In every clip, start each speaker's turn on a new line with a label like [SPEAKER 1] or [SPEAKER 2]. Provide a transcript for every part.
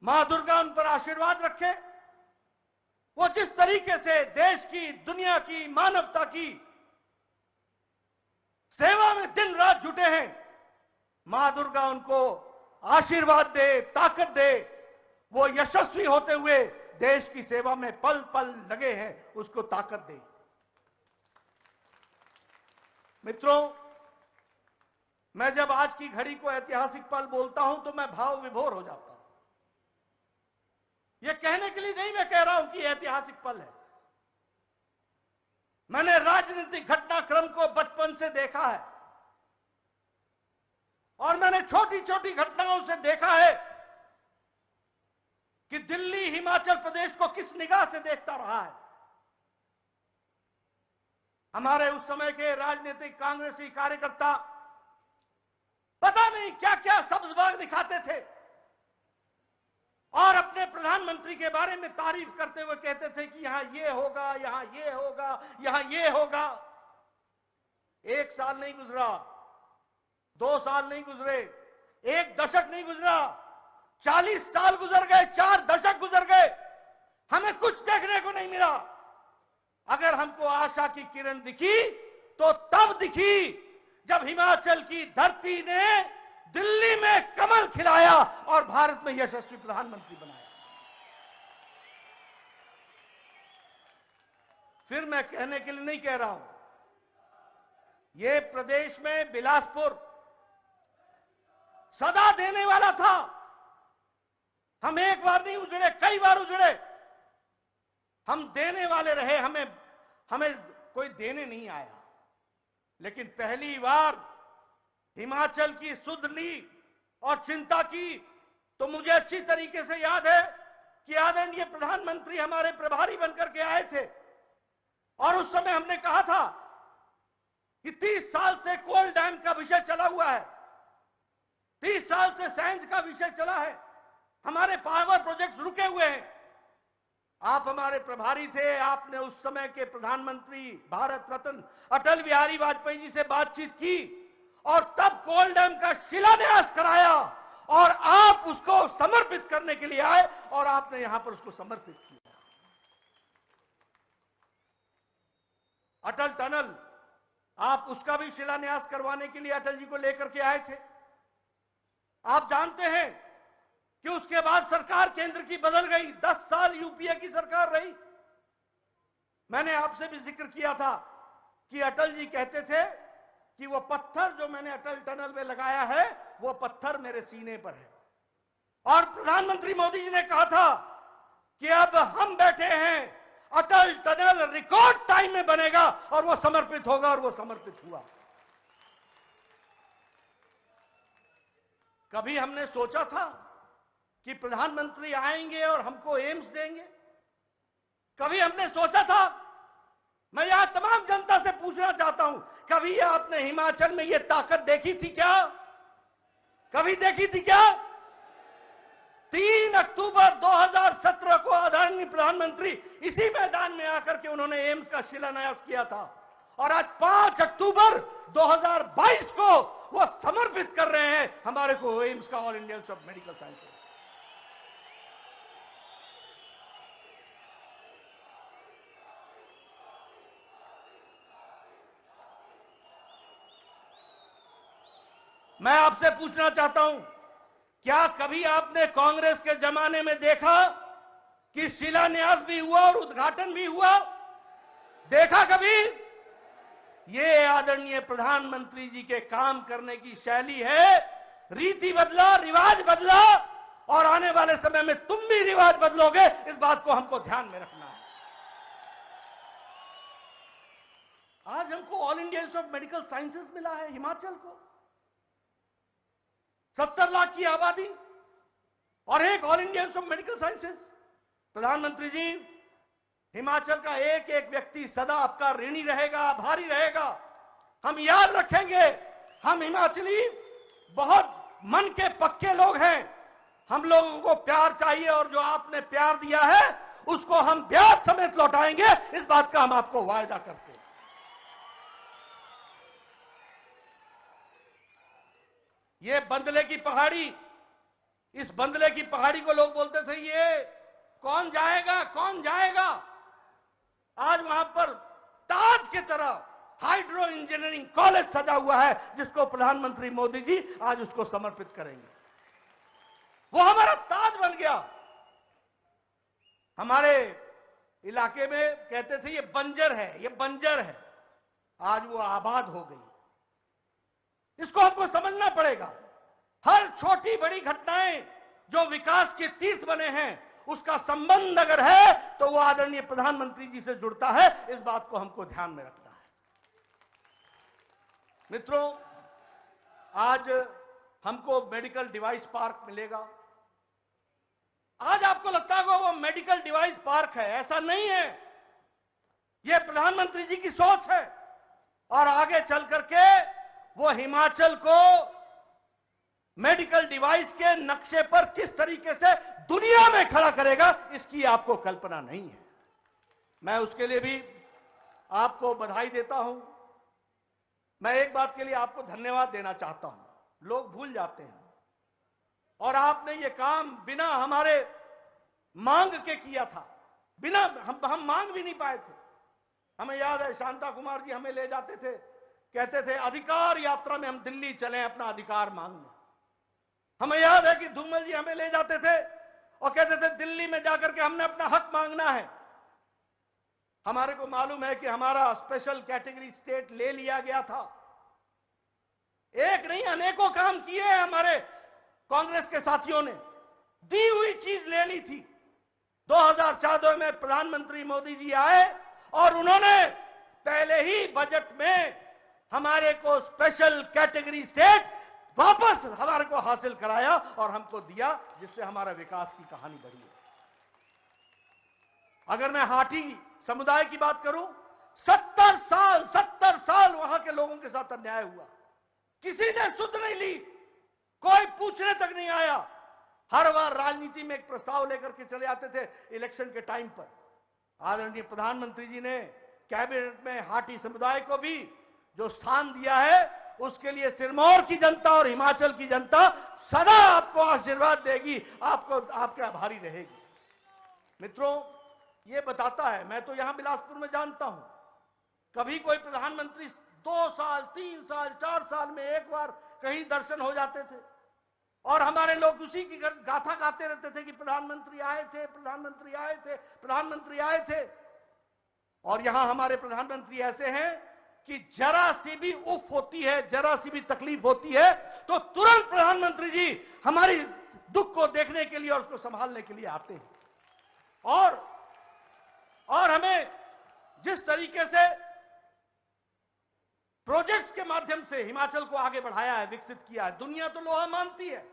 [SPEAKER 1] मां दुर्गा उन पर आशीर्वाद रखे। वो जिस तरीके से देश की, दुनिया की, मानवता की सेवा में दिन रात जुटे हैं, मां दुर्गा उनको आशीर्वाद दे, ताकत दे, वो यशस्वी होते हुए देश की सेवा में पल पल लगे हैं, उसको ताकत दे। मित्रों, मैं जब आज की घड़ी को ऐतिहासिक पल बोलता हूं तो मैं भाव विभोर हो जाता हूं। यह कहने के लिए नहीं मैं कह रहा हूं कि ऐतिहासिक पल है। मैंने राजनीतिक घटनाक्रम को बचपन से देखा है और मैंने छोटी छोटी घटनाओं से देखा है कि दिल्ली हिमाचल प्रदेश को किस निगाह से देखता रहा है। हमारे उस समय के राजनीतिक कांग्रेसी कार्यकर्ता पता नहीं क्या क्या सब्ज बाग दिखाते थे और अपने प्रधानमंत्री के बारे में तारीफ करते हुए कहते थे कि यहां ये होगा, यहां ये होगा, यहां ये होगा। 1 साल नहीं गुजरा, 2 साल नहीं गुजरे, 1 दशक नहीं गुजरा, 40 साल गुजर गए, 4 दशक गुजर गए, हमें कुछ देखने को नहीं मिला। अगर हमको आशा की किरण दिखी तो तब दिखी जब हिमाचल की धरती ने दिल्ली में कमल खिलाया और भारत में यशस्वी प्रधानमंत्री बनाया। फिर मैं कहने के लिए नहीं कह रहा हूं, यह प्रदेश में बिलासपुर सदा देने वाला था। हम एक बार नहीं उजड़े, कई बार उजड़े। हम देने वाले रहे, हमें कोई देने नहीं आया। लेकिन पहली बार हिमाचल की सुध ली और चिंता की तो मुझे अच्छी तरीके से याद है कि आदरणीय प्रधानमंत्री हमारे प्रभारी बनकर के आए थे और उस समय हमने कहा था कि 30 साल से कोल डैम का विषय चला हुआ है, 30 साल से सैंज का विषय चला है, हमारे पावर प्रोजेक्ट्स रुके हुए हैं। आप हमारे प्रभारी थे, आपने उस समय के प्रधानमंत्री भारत रत्न अटल बिहारी वाजपेयी जी से बातचीत की और तब कोल डैम का शिलान्यास कराया और आप उसको समर्पित करने के लिए आए और आपने यहां पर उसको समर्पित किया। अटल टनल, आप उसका भी शिलान्यास करवाने के लिए अटल जी को लेकर के आए थे। आप जानते हैं कि उसके बाद सरकार केंद्र की बदल गई, 10 साल यूपीए की सरकार रही। मैंने आपसे भी जिक्र किया था कि अटल जी कहते थे कि वो पत्थर जो मैंने अटल टनल में लगाया है वो पत्थर मेरे सीने पर है। और प्रधानमंत्री मोदी जी ने कहा था कि अब हम बैठे हैं, अटल टनल रिकॉर्ड टाइम में बनेगा और वो समर्पित होगा, और वो समर्पित हुआ। कभी हमने सोचा था कि प्रधानमंत्री आएंगे और हमको एम्स देंगे? कभी हमने सोचा था? मैं यहां तमाम जनता से पूछना चाहता हूं, कभी आपने हिमाचल में यह ताकत देखी थी क्या? कभी देखी थी क्या? 3 अक्टूबर 2017 को आदरणीय प्रधानमंत्री इसी मैदान में आकर के उन्होंने एम्स का शिलान्यास किया था और आज 5 अक्टूबर 2022 को वो समर्पित कर रहे हैं हमारे को एम्स का, all India institute of medical sciences. मैं आपसे पूछना चाहता हूं, क्या कभी आपने कांग्रेस के जमाने में देखा कि शिलान्यास भी हुआ और उद्घाटन भी हुआ? देखा कभी? ये आदरणीय प्रधानमंत्री जी के काम करने की शैली है। रीति बदला, रिवाज बदला और आने वाले समय में तुम भी रिवाज बदलोगे, इस बात को हमको ध्यान में रखना है। आज हमको all India institute of medical sciences मिला है हिमाचल को, 70 लाख की आबादी और एक all India institute of medical sciences. प्रधानमंत्री जी, हिमाचल का एक एक व्यक्ति सदा आपका ऋणी रहेगा, आभारी रहेगा। हम याद रखेंगे, हम हिमाचली बहुत मन के पक्के लोग हैं। हम लोगों को प्यार चाहिए और जो आपने प्यार दिया है उसको हम ब्याज समेत लौटाएंगे, इस बात का हम आपको वायदा करते हैं। ये बंदले की पहाड़ी, इस बंदले की पहाड़ी को लोग बोलते तरह हाइड्रो इंजीनियरिंग कॉलेज सजा हुआ है, जिसको प्रधानमंत्री मोदी जी आज उसको समर्पित करेंगे। वो हमारा ताज बन गया। हमारे इलाके में कहते थे ये बंजर है, ये बंजर है, आज वो आबाद हो गई। इसको हमको समझना पड़ेगा। हर छोटी बड़ी घटनाएं जो विकास के तीर्थ बने हैं, उसका संबंध अगर है तो वो आदरणीय प्रधानमंत्री जी से जुड़ता है। इस बात को हमको ध्यान में रखना है। मित्रों, आज हमको मेडिकल डिवाइस पार्क मिलेगा। आज आपको लगता होगा वो मेडिकल डिवाइस पार्क है, ऐसा नहीं है। यह प्रधानमंत्री जी की सोच है और आगे चल करके वो हिमाचल को मेडिकल डिवाइस के नक्शे पर किस तरीके से दुनिया में खड़ा करेगा, इसकी आपको कल्पना नहीं है। मैं उसके लिए भी आपको बधाई देता हूं। मैं एक बात के लिए आपको धन्यवाद देना चाहता हूं। लोग भूल जाते हैं, और आपने ये काम बिना हमारे मांग के किया था। बिना हम मांग भी नहीं पाए थे। हमें याद है शांता कुमार जी हमें ले जाते थे, कहते थे अधिकार यात्रा में हम दिल्ली चलें अपना अधिकार मांगने। हमें याद है कि धूमल जी हमें ले जाते थे और कहते थे दिल्ली में जाकर के हमने अपना हक मांगना है। हमारे को मालूम है कि हमारा स्पेशल कैटेगरी स्टेट ले लिया गया था। एक नहीं अनेकों काम किए हैं हमारे कांग्रेस के साथियों ने। दी हुई चीज ले ली थी। 2014 में प्रधानमंत्री मोदी जी आए और उन्होंने पहले ही बजट में हमारे को स्पेशल कैटेगरी स्टेट वापस हमारे को हासिल कराया और हमको दिया, जिससे हमारा विकास की कहानी बढ़ी है। अगर मैं हाटी समुदाय की बात करूं, 70 साल वहां के लोगों के साथ अन्याय हुआ, किसी ने सुध नहीं ली, कोई पूछने तक नहीं आया। हर बार राजनीति में एक प्रस्ताव लेकर के चले आते थे इलेक्शन के टाइम पर। आदरणीय प्रधानमंत्री जी ने कैबिनेट में हाटी समुदाय को भी जो स्थान दिया है, उसके लिए सिरमौर की जनता और हिमाचल की जनता सदा आपको आशीर्वाद देगी, आपको आपके आभारी रहेगी। मित्रों, ये बताता है, मैं तो यहां बिलासपुर में जानता हूं, कभी कोई प्रधानमंत्री 2 साल 3 साल 4 साल में एक बार कहीं दर्शन हो जाते थे और हमारे लोग उसी की गाथा गाते रहते थे कि प्रधानमंत्री आए थे, प्रधानमंत्री आए थे, प्रधानमंत्री आए थे। और यहां हमारे प्रधानमंत्री ऐसे हैं कि जरा सी भी उफ होती है, जरा सी भी तकलीफ होती है तो तुरंत प्रधानमंत्री जी हमारी दुख को देखने के लिए और उसको संभालने के लिए आते हैं। और हमें जिस तरीके से प्रोजेक्ट्स के माध्यम से हिमाचल को आगे बढ़ाया है, विकसित किया है, दुनिया तो लोहा मानती है।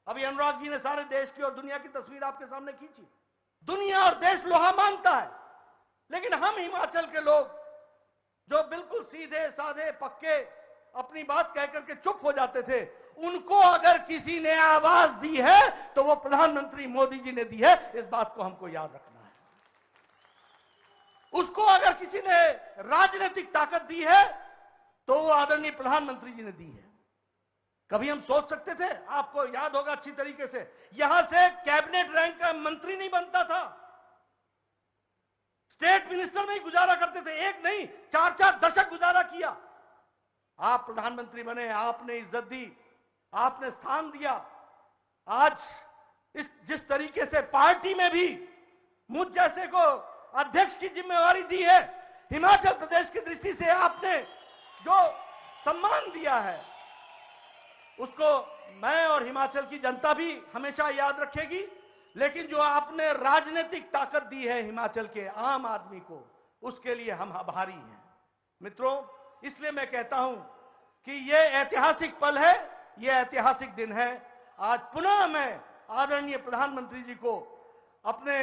[SPEAKER 1] अभी अनुराग जी ने सारे देश की और दुनिया की तस्वीर आपके सामने खींची। दुनिया और देश लोहा मानता है, लेकिन हम हिमाचल के लोग जो बिल्कुल सीधे साधे पक्के अपनी बात कहकर के चुप हो जाते थे, उनको अगर किसी ने आवाज दी है तो वो प्रधानमंत्री मोदी जी ने दी है। इस बात को हमको याद रखना है। उसको अगर किसी ने राजनीतिक ताकत दी है तो वो आदरणीय प्रधानमंत्री जी ने दी है। कभी हम सोच सकते थे? आपको याद होगा अच्छी तरीके से, यहां से कैबिनेट रैंक का मंत्री नहीं बनता था, स्टेट मिनिस्टर में ही गुजारा करते थे। एक नहीं 4-4 दशक गुजारा किया। आप प्रधानमंत्री बने, आपने इज्जत दी, आपने स्थान दिया। आज जिस तरीके से पार्टी में भी मुझ जैसे को अध्यक्ष की जिम्मेवारी दी है, हिमाचल प्रदेश की दृष्टि से आपने जो सम्मान दिया है, उसको मैं और हिमाचल की जनता भी हमेशा याद रखेगी। लेकिन जो आपने राजनीतिक ताकत दी है हिमाचल के आम आदमी को, उसके लिए हम आभारी हैं। मित्रों, इसलिए मैं कहता हूं कि यह ऐतिहासिक पल है, यह ऐतिहासिक दिन है। आज पुनः मैं आदरणीय प्रधानमंत्री जी को अपने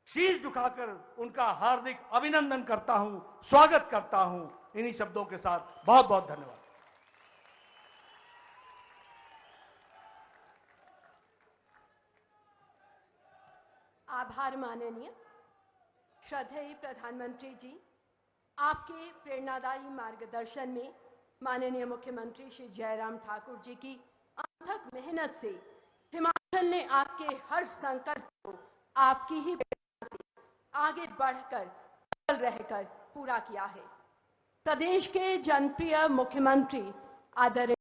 [SPEAKER 1] शीश झुकाकर उनका हार्दिक अभिनंदन करता हूं, स्वागत करता हूं। इन्हीं शब्दों के साथ बहुत बहुत धन्यवाद।
[SPEAKER 2] आभार माननीय श्रद्धेय प्रधानमंत्री जी। आपके प्रेरणादायी मार्गदर्शन में माननीय मुख्यमंत्री श्री जयराम ठाकुर जी की अथक मेहनत से हिमाचल ने आपके हर संकट को आपकी ही प्रेरणा से आगे बढ़कर रहकर पूरा किया है। प्रदेश के जनप्रिय मुख्यमंत्री आदरणीय